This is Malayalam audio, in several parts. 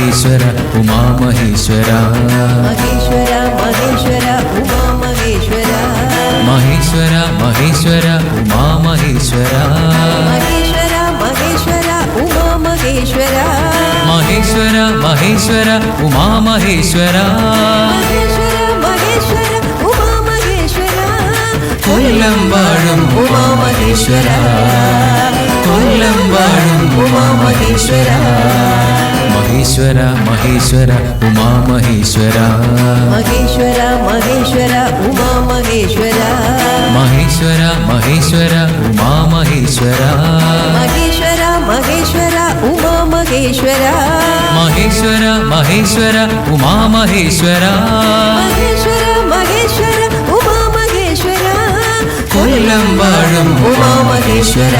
മഹേശ്വര ഉമാമഹേശ്വര മഹേശ്വര മഹേശ്വര ഉമാമഹേശ്വര മഹേശ്വര മഹേശ്വര ഉമാമഹേശ്വര മഹേശ്വര മഹേശ്വര ഉമാമഹേശ്വര മഹേശ്വര മഹേശ്വര ഉമാമഹേശ്വര മഹേശ്വര മഹേശ്വര ഉമാമഹേശ്വര കൊല്ലം വാഴും ഉമാമഹേശ്വര കൊല്ലം വാഴും ഉമാമഹേശ്വര മഹേശ്വര മഹേശ്വര ഉമാമഹേശ്വര മഹേശ്വര മഹേശ്വര ഉമാമഹേശ്വര മഹേശ്വര മഹേശ്വര ഉമാമഹേശ്വര മഹേശ്വര മഹേശ്വര ഉമാമഹേശ്വര മഹേശ്വര മഹേശ്വര ഉമാമഹേശ്വര മഹേശ്വര മഹേശ്വര ഉമാമഹേശ്വര കൊല്ലം വാഴും ഉമാമഹേശ്വര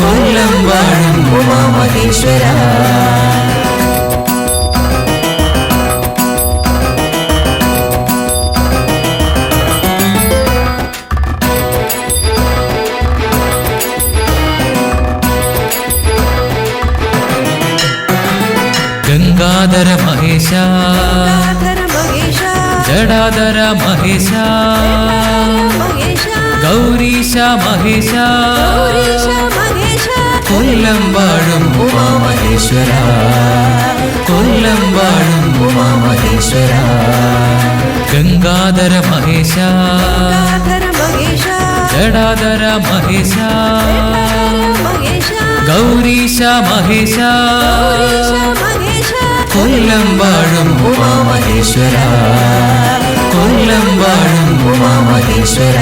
കൊല്ലം വാഴും ഉമാമഹേശ്വര ഗംഗാധര മഹേശ ഗംഗാധര മഹേശ ജടാധര മഹേശ മഹേശ ഗൗരീശ മഹേശ ഗൗരീശ മഹേശ കൊല്ലം വാഴും ഉമാമഹേശ്വര കൊല്ലം വാഴും ഉമാമഹേശ്വര ഗംഗാധര മഹേശ ഗംഗാധര മഹേശ ജടാധര മഹേശ മഹേശ ഗൗരീശ മഹേശ ഗൗരീശ മഹേശ കൊല്ലം വാഴും ഉമാമഹേശ്വര കൊല്ലം വാഴും ഉമാമഹേശ്വര